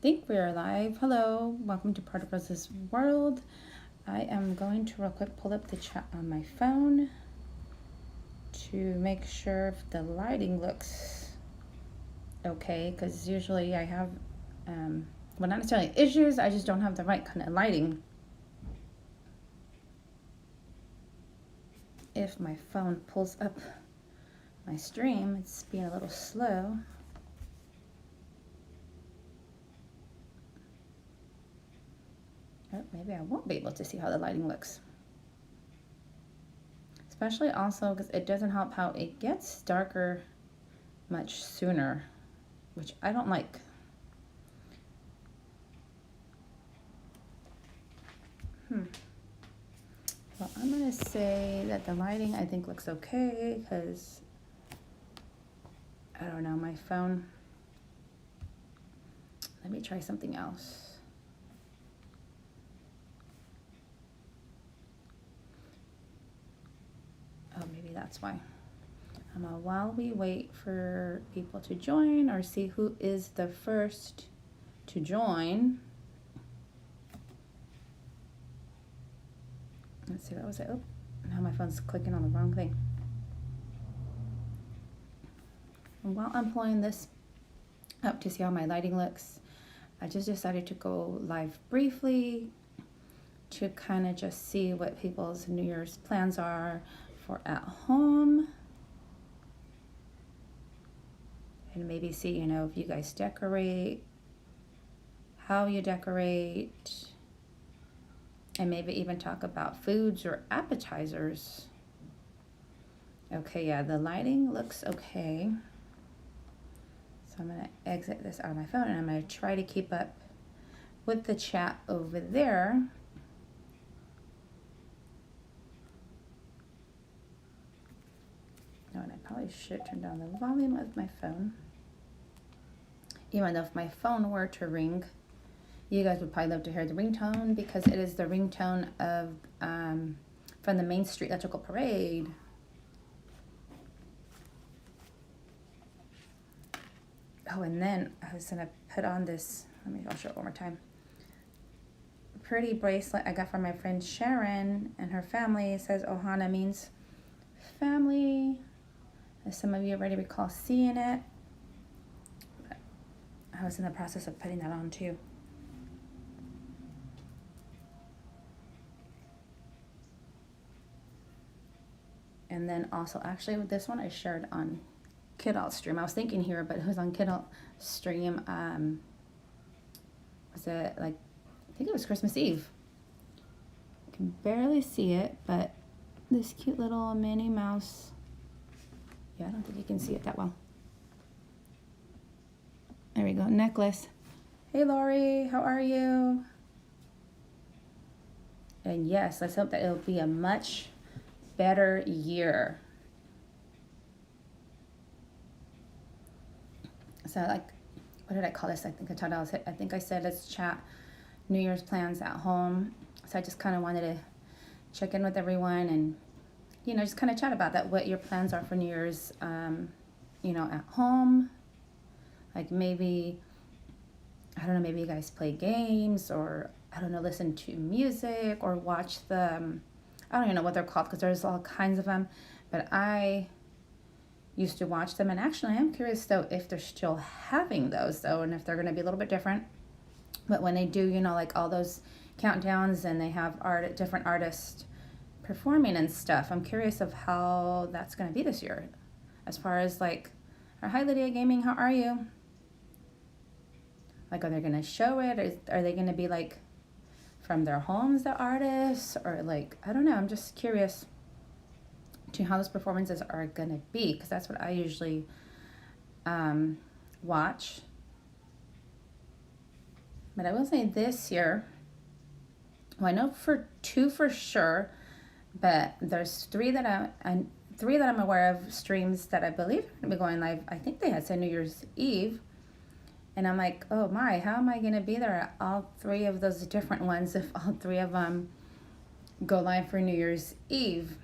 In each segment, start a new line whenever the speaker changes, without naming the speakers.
think we are live. Hello, welcome to Part of Rosa's World. I am going to real quick pull up the chat on my phone to make sure if the lighting looks okay, because usually I have, well, not necessarily issues, I just don't have the right kind of lighting. If my phone pulls up my stream, it's being a little slow. Oh, maybe I won't be able to see how the lighting looks. Especially also because it doesn't help how it gets darker much sooner, which I don't like. Well, I'm gonna say that the lighting I think looks okay because I don't know, my phone. Let me try something else. Oh, maybe that's why. While we wait for people to join or see who is the first to join. Let's see, what was it? Oh, now my phone's clicking on the wrong thing. And while I'm pulling this up to see how my lighting looks, I just decided to go live briefly to kind of just see what people's New Year's plans are for at home. And maybe see, you know, if you guys decorate, how you decorate, and maybe even talk about foods or appetizers. Okay, yeah, the lighting looks okay. So I'm gonna exit this out of my phone and I'm gonna try to keep up with the chat over there. Oh, and I probably should turn down the volume of my phone. Even though if my phone were to ring, you guys would probably love to hear the ringtone because it is the ringtone of from the Main Street Electrical Parade. Oh, and then I was gonna put on this, I'll show it one more time. Pretty bracelet I got from my friend Sharon and her family. It says Ohana means family. As some of you already recall seeing it. But I was in the process of putting that on too. And then also, actually with this one I shared on Kidult stream. I was thinking here, but it was on Kidult stream. Was it like, I think it was Christmas Eve. I can barely see it, but this cute little Minnie Mouse. Yeah, I don't think you can see it that well. There we go, necklace. Hey Lori, how are you? And yes, let's hope that it'll be a much better year. So like, what did I call this? I think I said let's chat New Year's plans at home. So I just kind of wanted to check in with everyone and, you know, just kind of chat about that, what your plans are for New Year's, you know, at home. Like maybe, I don't know, maybe you guys play games or, I don't know, listen to music or watch the, I don't even know what they're called because there's all kinds of them, but I used to watch them, and actually I'm curious though if they're still having those though, and if they're going to be a little bit different. But when they do, you know, like all those countdowns and they have different artists performing and stuff, I'm curious of how that's going to be this year. As far as like, hi Lydia Gaming, how are you? Like, are they going to show it? Are they going to be like from their homes, the artists, or like, I don't know, I'm just curious to how those performances are going to be, because that's what I usually watch. But I will say this year, well, I know for two for sure, but there's three that I'm aware of, streams that I believe are going to be going live. I think they had said New Year's Eve, and I'm like, oh my, how am I going to be there at all three of those different ones if all three of them go live for New Year's Eve?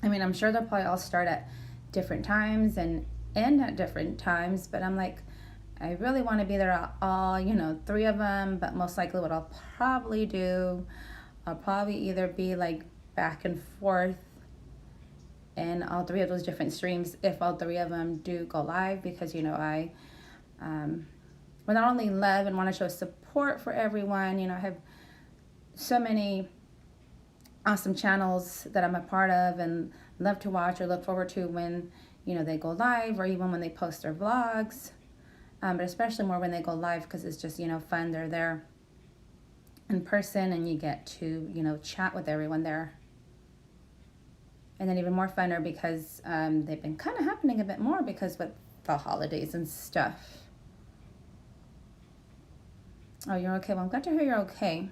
I mean, I'm sure they'll probably all start at different times and end at different times, but I'm like, I really want to be there all, you know, 3 of them, but most likely what I'll probably do, I'll probably either be like back and forth in all 3 of those different streams if all 3 of them do go live, because, you know, I will not only love and want to show support for everyone, you know, I have so many awesome channels that I'm a part of and love to watch or look forward to when, you know, they go live, or even when they post their vlogs, but especially more when they go live, because it's just, you know, fun. They're there in person and you get to, you know, chat with everyone there. And then even more funner because they've been kind of happening a bit more because with the holidays and stuff. Oh, you're okay. Well, I'm glad to hear you're okay.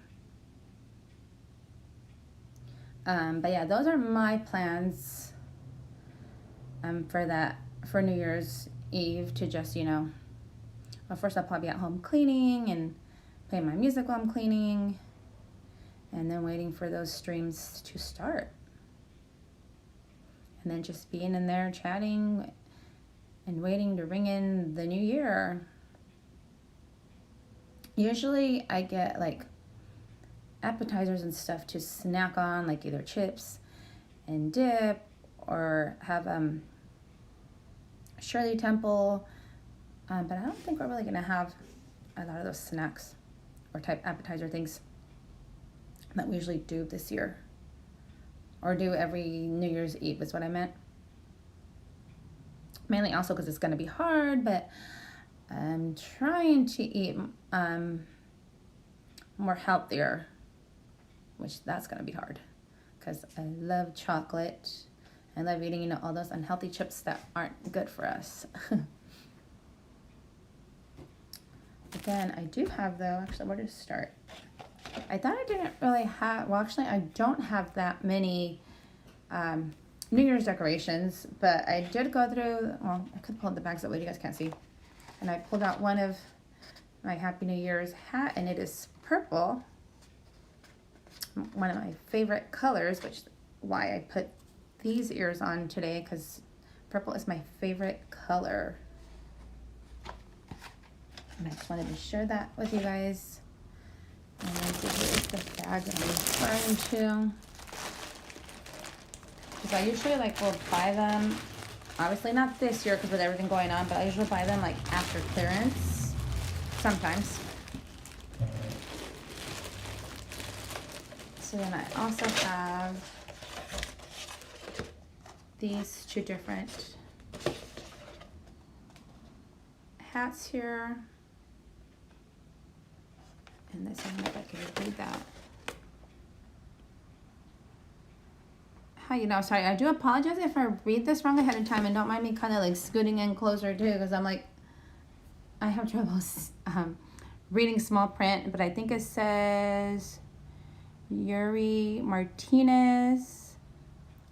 But yeah, those are my plans for New Year's Eve, to just, you know, well, first I'll probably be at home cleaning and playing my music while I'm cleaning, and then waiting for those streams to start. And then just being in there chatting and waiting to ring in the new year. Usually I get like appetizers and stuff to snack on, like either chips and dip, or have Shirley Temple, but I don't think we're really gonna have a lot of those snacks or type appetizer things that we usually do this year, or do every New Year's Eve is what I meant. Mainly also because it's gonna be hard, but I'm trying to eat more healthier, which that's gonna be hard because I love chocolate. I love eating, you know, all those unhealthy chips that aren't good for us. Again, I do have though, actually, where to start? I thought I didn't really have, well, actually, I don't have that many New Year's decorations, but I did go through, well, I could pull the bags up, but you guys can't see. And I pulled out one of my Happy New Year's hat, and it is purple. One of my favorite colors, which is why I put these ears on today, because purple is my favorite color. And I just wanted to share that with you guys. And then here's the bag that I'm referring to. Because I usually like will buy them, obviously not this year because with everything going on, but I usually buy them like after clearance sometimes. So then I also have these 2 different hats here. And this one, if I can read that. Hi, you know, sorry, I do apologize if I read this wrong ahead of time, and don't mind me kind of like scooting in closer too, because I'm like, I have trouble reading small print, but I think it says Yuri Martinez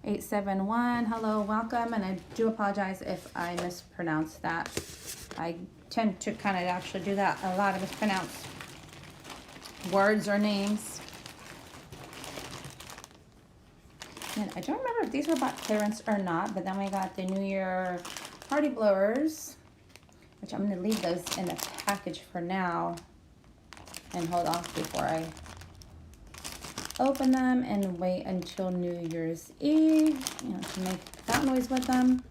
871. Hello, welcome, and I do apologize if I mispronounce that. I tend to kind of actually do that a lot, of mispronounce words or names. And I don't remember if these were bought clearance or not, but then we got the New Year party blowers, which I'm going to leave those in the package for now and hold off before I open them and wait until New Year's Eve, you know, to make that noise with them.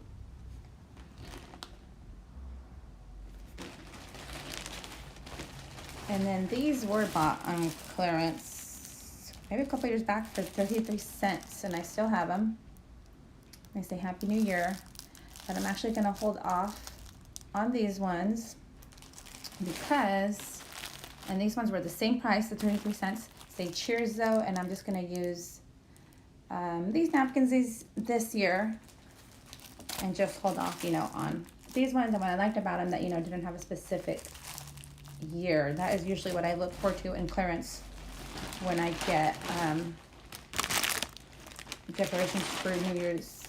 And then these were bought on clearance maybe a couple years back for 33 cents, and I still have them. They say Happy New Year, but I'm actually going to hold off on these ones because, and these ones were the same price, the 33 cents. Say cheers though, and I'm just going to use these napkins this year and just hold off, you know, on these ones. And what I liked about them that, you know, didn't have a specific year. That is usually what I look forward to in clearance when I get decorations for New Year's.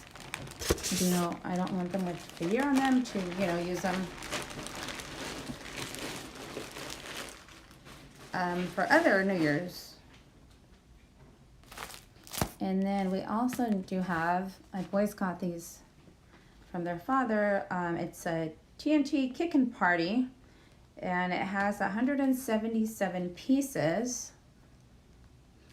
You know, I don't want them with the year on them to, you know, use them for other New Year's. And then we also do have, my boys got these from their father. It's a TNT Kickin' Party. and it has 177 pieces.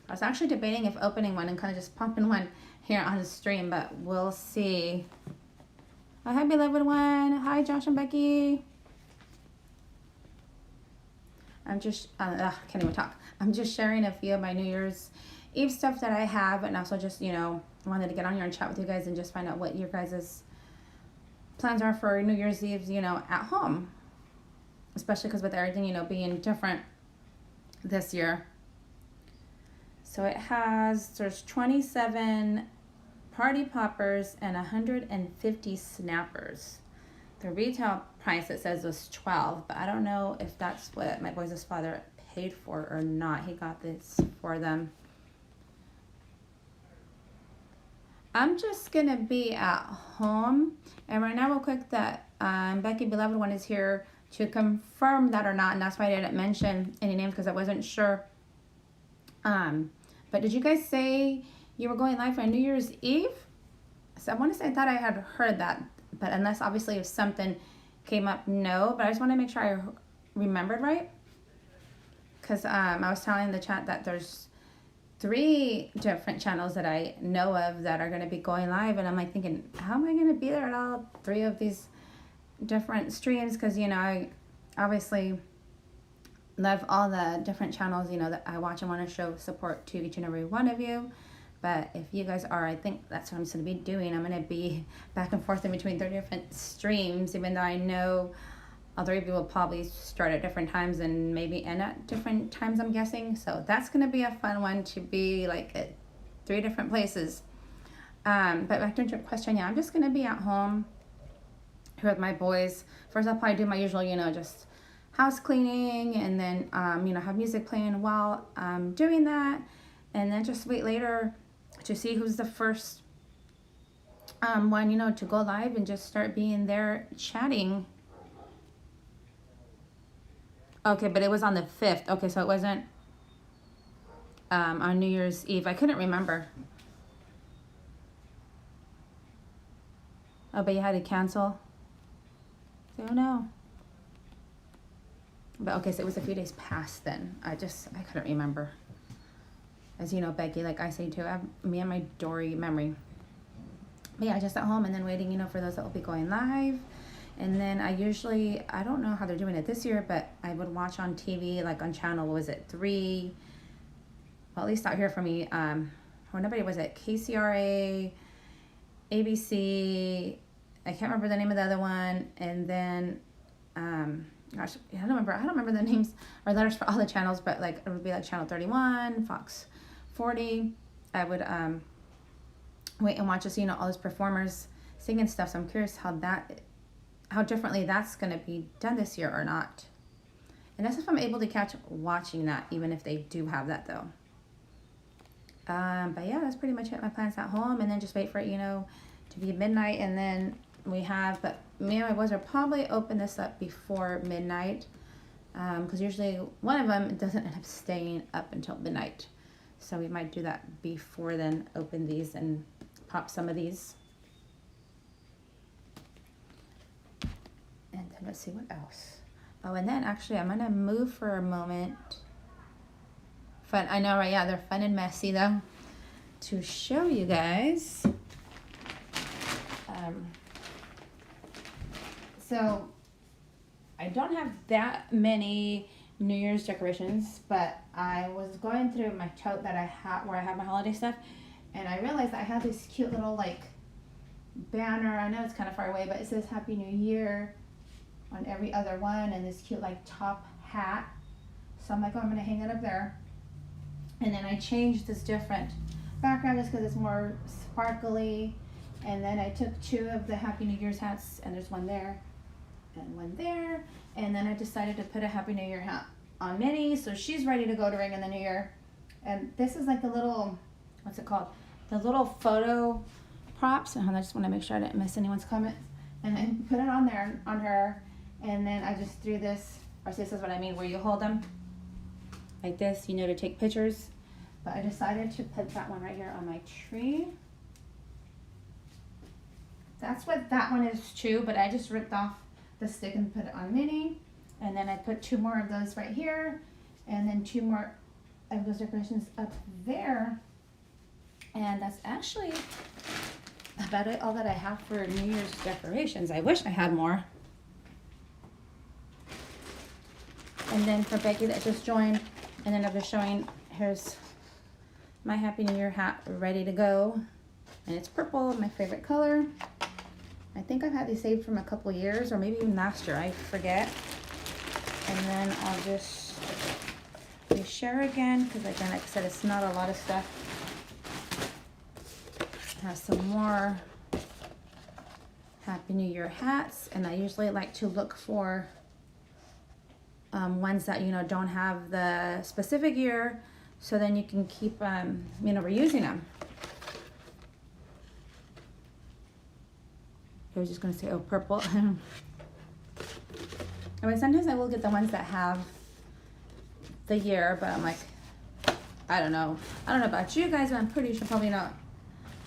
I was actually debating if opening one and kind of just pumping one here on the stream, but we'll see. Oh, hi, beloved one. Hi, Josh and Becky. I'm just, can't even talk. I'm just sharing a few of my New Year's Eve stuff that I have, and also just, you know, wanted to get on here and chat with you guys and just find out what your guys' plans are for New Year's Eve, you know, at home. Especially because with everything, you know, being different this year. So it has, there's 27 party poppers and 150 snappers. The retail price, it says, was 12, but I don't know if that's what my boys' father paid for or not. He got this for them. I'm just gonna be at home, and right now real quick that Becky Beloved One is here to confirm that or not, and that's why I didn't mention any names because I wasn't sure. But did you guys say you were going live on New Year's Eve? So I want to say I thought I had heard that, but unless obviously if something came up, no. But I just want to make sure I remembered right, because I was telling the chat that there's 3 different channels that I know of that are going to be going live, and I'm like thinking, how am I going to be there at all 3 of these different streams? Because, you know, I obviously love all the different channels, you know, that I watch and want to show support to each and every one of you. But if you guys are, I think that's what I'm going to be doing. I'm going to be back and forth in between 3 different streams, even though I know all 3 of you will probably start at different times and maybe end at different times, I'm guessing. So that's going to be a fun one to be like at 3 different places. But back to your question, yeah, I'm just going to be at home here with my boys. First, I'll probably do my usual, you know, just house cleaning, and then, you know, have music playing while I'm doing that. And then just wait later to see who's the first one, you know, to go live and just start being there chatting. Okay, but it was on the 5th. Okay, so it wasn't on New Year's Eve. I couldn't remember. Oh, but you had to cancel? Oh, no. But okay, so it was a few days past then. I couldn't remember. As you know, Becky, like I say too, me and my Dory memory. But yeah, just at home and then waiting, you know, for those that will be going live. And then I don't know how they're doing it this year, but I would watch on TV, like on channel, was it 3? Well, at least out here for me, or nobody, was it KCRA, ABC, I can't remember the name of the other one, and then, gosh, I don't remember the names or letters for all the channels, but like it would be like channel 31, Fox 40. I would wait and watch to see, you know, all those performers singing stuff. So I'm curious how differently that's going to be done this year or not. And that's if I'm able to catch watching that, even if they do have that though. But yeah, that's pretty much it. My plans at home, and then just wait for it, you know, to be midnight, and then we have, but me and my boys will probably open this up before midnight, because usually one of them doesn't end up staying up until midnight. So we might do that before then, open these and pop some of these. And then let's see what else. Oh, and then actually I'm gonna move for a moment. Fun, I know, right? Yeah, they're fun and messy though, to show you guys. So I don't have that many New Year's decorations, but I was going through my tote that I have where I have my holiday stuff, and I realized I have this cute little like banner. I know it's kind of far away, but it says Happy New Year on every other one, and this cute like top hat. So I'm like, oh, I'm gonna hang it up there. And then I changed this different background just because it's more sparkly. And then I took 2 of the Happy New Year's hats, and there's one there and one there. And then I decided to put a Happy New Year hat on Minnie, so she's ready to go to ring in the new year. And this is like the little, what's it called? The little photo props. And I just want to make sure I didn't miss anyone's comment. And I put it on there, on her. And then I just threw this, or this is what I mean, where you hold them like this, you know, to take pictures. But I decided to put that one right here on my tree. That's what that one is too, but I just ripped off the stick and put it on Minnie. And then I put 2 more of those right here, and then 2 more of those decorations up there. And that's actually about it, all that I have for New Year's decorations. I wish I had more. And then for Becky that just joined, and then I was showing, here's my Happy New Year hat ready to go. And it's purple, my favorite color. I think I've had these saved from a couple years, or maybe even last year, I forget. And then I'll just reshare again, because again, like I said, it's not a lot of stuff. It has some more Happy New Year hats, and I usually like to look for ones that, you know, don't have the specific year, so then you can keep, you know, reusing them. I was just going to say, oh, purple. I mean, sometimes I will get the ones that have the year, but I'm like, I don't know. I don't know about you guys, but I'm pretty sure probably not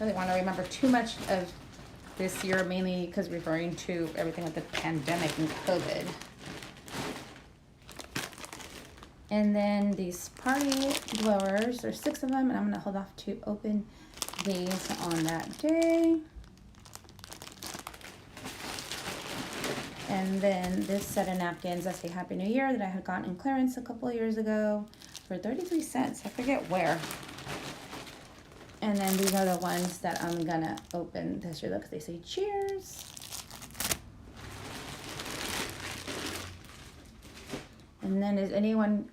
really want to remember too much of this year, mainly because referring to everything with the pandemic and COVID. And then these party blowers, there's 6 of them, and I'm going to hold off to open these on that day. And then this set of napkins that say Happy New Year that I had gotten in clearance a couple of years ago for 33 cents. I forget where. And then these are the ones that I'm going to open this year because they say cheers. And then is anyone,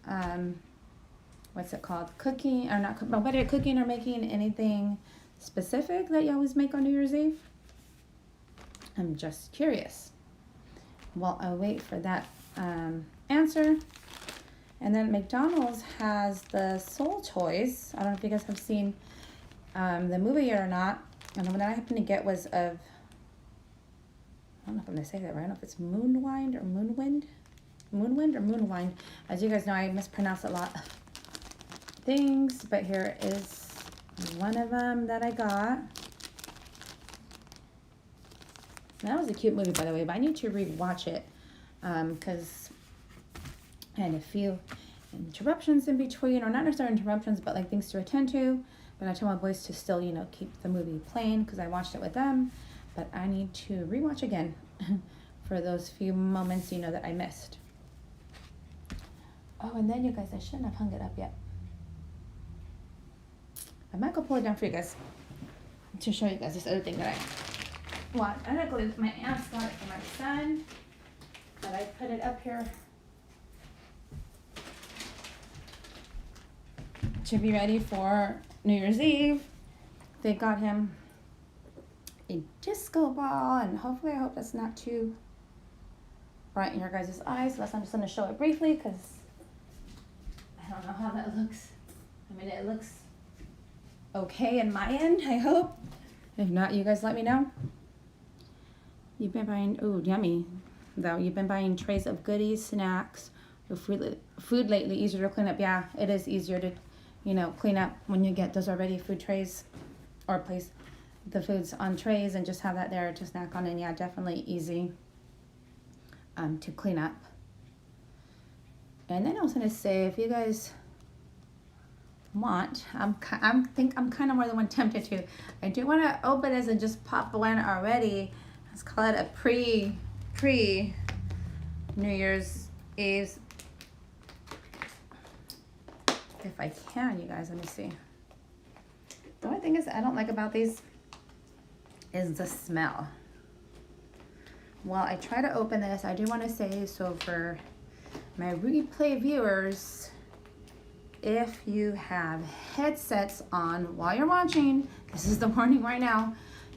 what's it called, cooking, or not, nobody cooking or making anything specific that you always make on New Year's Eve? I'm just curious. Well, I'll wait for that answer. And then McDonald's has the Soul Toys. I don't know if you guys have seen the movie yet or not. And the one that I happened to get was of, I don't know if I'm going to say that right. I don't know if it's Moonwind or Moonwind. Moonwind or Moonwind. As you guys know, I mispronounce a lot of things. But here is one of them that I got. That was a cute movie, by the way, but I need to rewatch it because I had a few interruptions in between, or not necessarily interruptions, but like things to attend to. But I told my boys to still, you know, keep the movie playing because I watched it with them. But I need to rewatch again for those few moments, you know, that I missed. Oh, and then you guys, I shouldn't have hung it up yet. I might go pull it down for you guys to show you guys this other thing that I want. I don't know, my aunt's got it for my son, but I put it up here to be ready for New Year's Eve. They got him a disco ball, and hopefully, I hope that's not too bright in your guys' eyes. So I'm just going to show it briefly because I don't know how that looks. I mean, it looks okay in my end, I hope. If not, you guys let me know. You've been buying, oh, yummy, though. You've been buying trays of goodies, snacks, or food lately. Easier to clean up. Yeah, it is easier to, you know, clean up when you get those already food trays, or place the foods on trays and just have that there to snack on. And yeah, definitely easy to clean up. And then I was gonna say, if you guys want, I'm kind of more than one tempted to. I do want to open this and just pop one already. Let's call it a pre New Year's Eve. If I can, you guys, let me see. The only thing is I don't like about these is the smell. While I try to open this, I do want to say, so for my replay viewers, if you have headsets on while you're watching, this is the warning right now,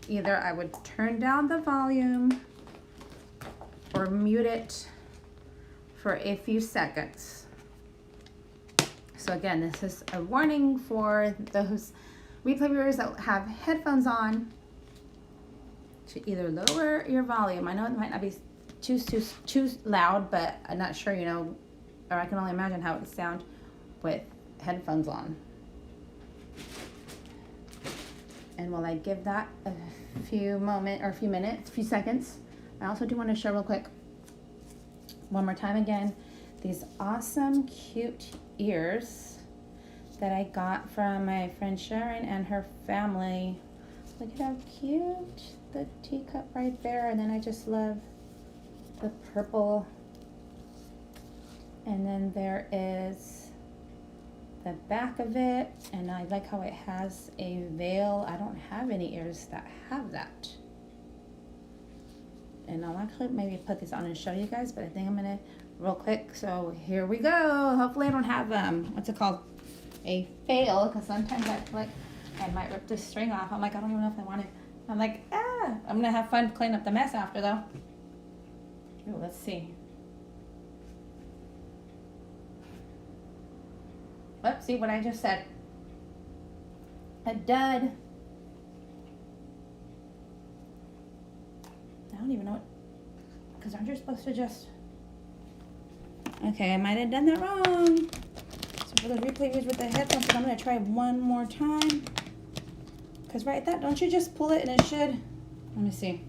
either I would turn down the volume or mute it for a few seconds. So again, this is a warning for those replay viewers that have headphones on to either lower your volume. I know it might not be too loud, but I'm not sure, you know, or I can only imagine how it would sound with headphones on. And while I give that a few seconds, I also do want to show real quick one more time again, these awesome, cute ears that I got from my friend Sharon and her family. Look at how cute, the teacup right there. And then I just love the purple. And then there is the back of it. And I like how it has a veil. I don't have any ears that have that. And I'll actually maybe put this on and show you guys, but I think I'm gonna real quick. So here we go. Hopefully I don't have, what's it called? A fail, because sometimes I feel like I might rip this string off. I'm like, I don't even know if I want it. I'm like, I'm gonna have fun cleaning up the mess after though. Ooh, let's see. Oops, see what I just said. A dud. I don't even know what, because aren't you supposed to just, okay, I might have done that wrong. So for the replay viewers with the headphones, I'm going to try one more time. Because right that, don't you just pull it and it should, let me see.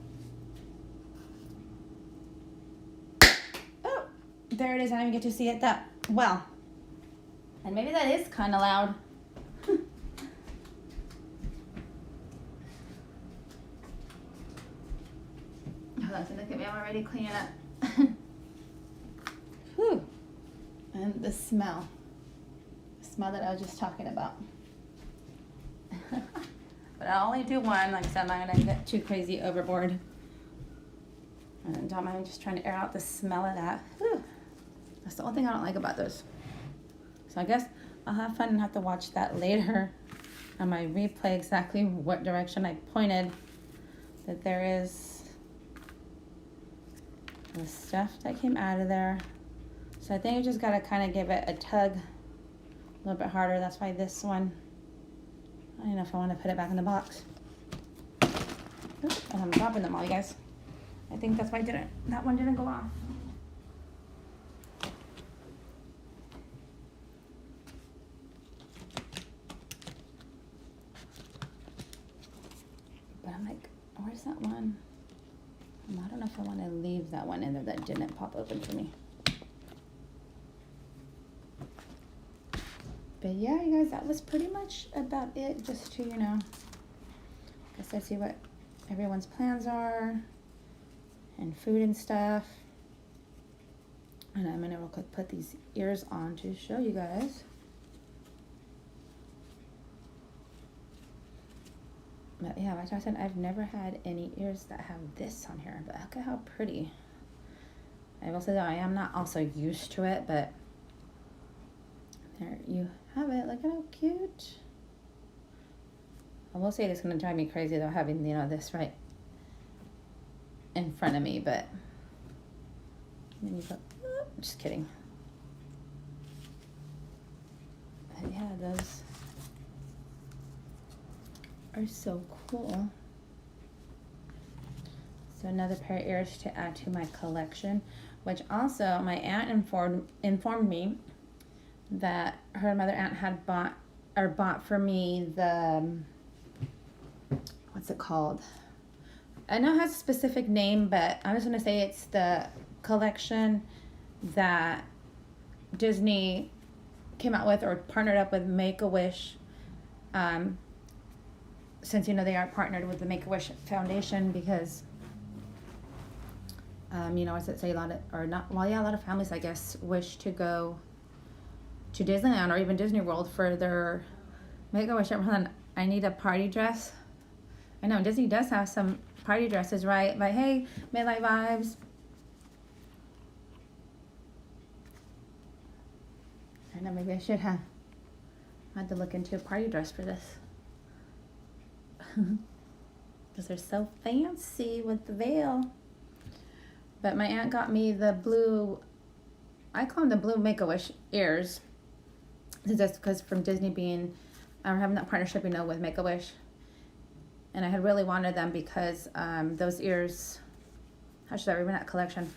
Oh, there it is. I didn't even get to see it that well. And maybe that is kind of loud. Hold on, so look at me, I'm already cleaning up. Whew. And the smell that I was just talking about. But I only do one, like I said, I'm not gonna get too crazy overboard. And don't mind just trying to air out the smell of that. Whew. That's the only thing I don't like about those. So I guess I'll have fun and have to watch that later on my replay, exactly what direction I pointed. That there is the stuff that came out of there. So I think you just gotta kind of give it a tug a little bit harder. That's why this one, I don't know if I want to put it back in the box. Oops, and I'm dropping them all, you guys. I think that's why that one didn't go off. But I'm like, where's that one? I don't know if I want to leave that one in there that didn't pop open for me. But yeah, you guys, that was pretty much about it. Just to, guess I see what everyone's plans are and food and stuff. And I'm gonna real quick put these ears on to show you guys. But yeah, like I said, I've never had any ears that have this on here, but look at how pretty. I will say that I am not also used to it, but there you have it. Look at how cute. I will say it's gonna drive me crazy though, having, this right in front of me, but then you go, just kidding. But yeah, those are so cool. So another pair of ears to add to my collection, which also my aunt informed me that her mother aunt had bought for me the, what's it called? I know it has a specific name, but I'm just gonna say it's the collection that Disney came out with or partnered up with Make-A-Wish. Since they are partnered with the Make-A-Wish Foundation, because as I say, a lot of families, I guess, wish to go to Disneyland or even Disney World for their Make-A-Wish. I need a party dress. I know Disney does have some party dresses, right? But hey, Midnight Vibes. I know, maybe I should have had to look into a party dress for this. Because they're so fancy with the veil. But my aunt got me the blue, I call them the blue Make-A-Wish ears. That's because from Disney being, having that partnership, with Make-A-Wish. And I had really wanted them because those ears, how should I even that collection,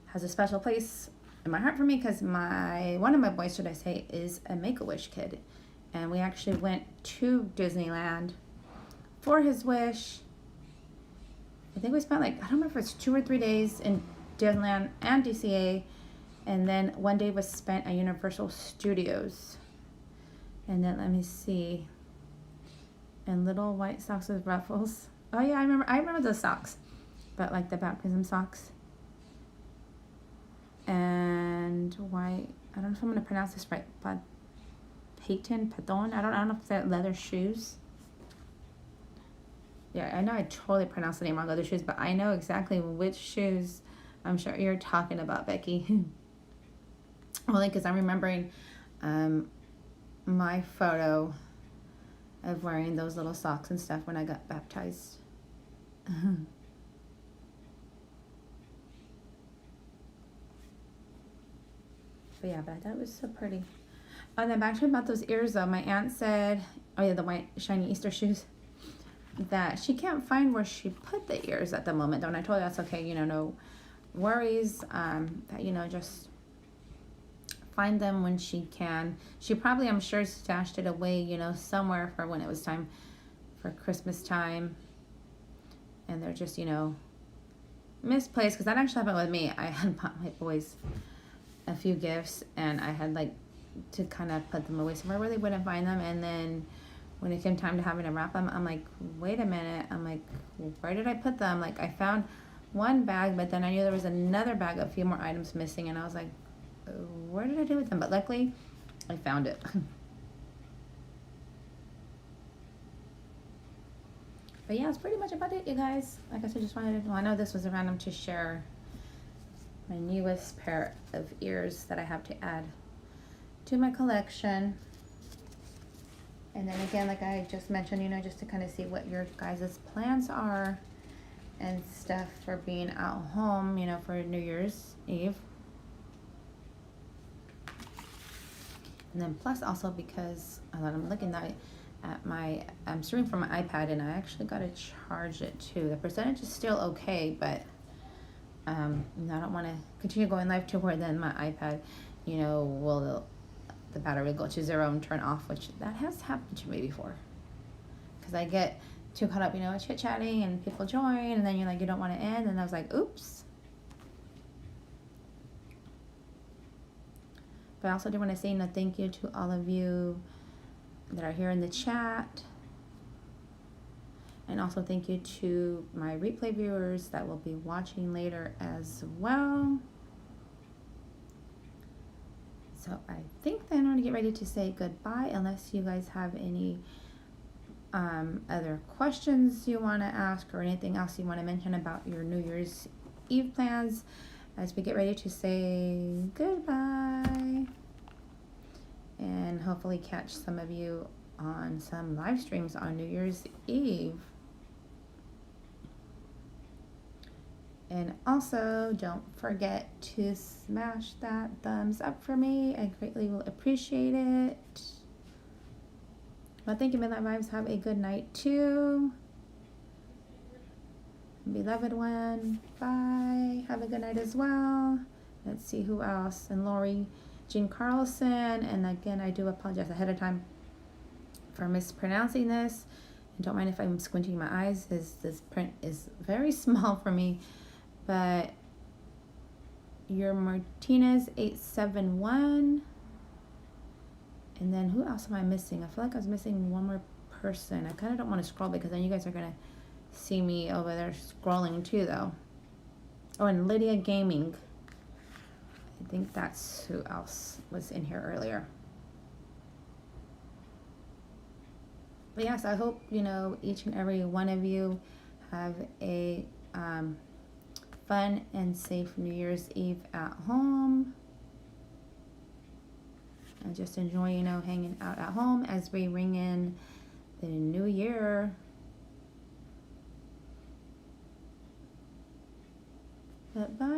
has a special place in my heart for me, because one of my boys, should I say, is a Make-A-Wish kid. And we actually went to Disneyland for his wish. I think we spent I don't remember if it's 2 or 3 days in Disneyland and DCA, and then one day was spent at Universal Studios. And then let me see. And little white socks with ruffles. Oh yeah, I remember those socks, but like the baptism socks. And white. I don't know if I'm gonna pronounce this right, but paton. I don't know if they're leather shoes. Yeah, I know I totally pronounced the name wrong, leather shoes, but I know exactly which shoes I'm sure you're talking about, Becky. Only because I'm remembering my photo of wearing those little socks and stuff when I got baptized. But yeah, but that was so pretty. Oh, then back to about those ears though. My aunt said, oh yeah, the white shiny Easter shoes, that she can't find where she put the ears at the moment. And I told her that's okay, you know, no worries. That, you know, just find them when she can. She probably, I'm sure, stashed it away, you know, somewhere for when it was time for Christmas time. And they're just, you know, misplaced. Because that actually happened with me. I had bought my boys a few gifts, and I had like to kind of put them away somewhere where they wouldn't find them. And then when it came time to having to wrap them, I'm like, wait a minute. I'm like, where did I put them? Like, I found one bag, but then I knew there was another bag, a few more items missing, and I was like, where did I do with them? But luckily, I found it. But yeah, that's pretty much about it, you guys. Like I said, just wanted to, well, I know this was a random to share my newest pair of ears that I have to add to my collection. And then again, like I just mentioned, you know, just to kind of see what your guys' plans are and stuff for being at home, you know, for New Year's Eve. And then plus also because I'm looking at my, I'm streaming from my iPad, and I actually got to charge it too. The percentage is still okay, but I don't want to continue going live to where then my iPad, you know, will the battery go to 0 and turn off, which that has happened to me before. Because I get too caught up, you know, chit-chatting and people join, and then you're like, you don't want to end, and I was like, oops. But I also do want to say, you know, thank you to all of you that are here in the chat. And also thank you to my replay viewers that will be watching later as well. So I think then I'm going to get ready to say goodbye, unless you guys have any other questions you want to ask or anything else you want to mention about your New Year's Eve plans as we get ready to say goodbye. And hopefully catch some of you on some live streams on New Year's Eve. And also, don't forget to smash that thumbs up for me. I greatly will appreciate it. Well, thank you, Midnight Vibes. Have a good night, too. Beloved one, bye. Have a good night as well. Let's see who else. And Lori Jean Carlson. And again, I do apologize ahead of time for mispronouncing this. And don't mind if I'm squinting my eyes. This print is very small for me. But your Martinez 871. And then who else am I missing? I feel like I was missing one more person. I kind of don't want to scroll because then you guys are going to see me over there scrolling too, though. Oh, and Lydia Gaming. I think that's who else was in here earlier. But yes, I hope, you know, each and every one of you have a fun and safe New Year's Eve at home. And just enjoy, you know, hanging out at home as we ring in the new year. But bye.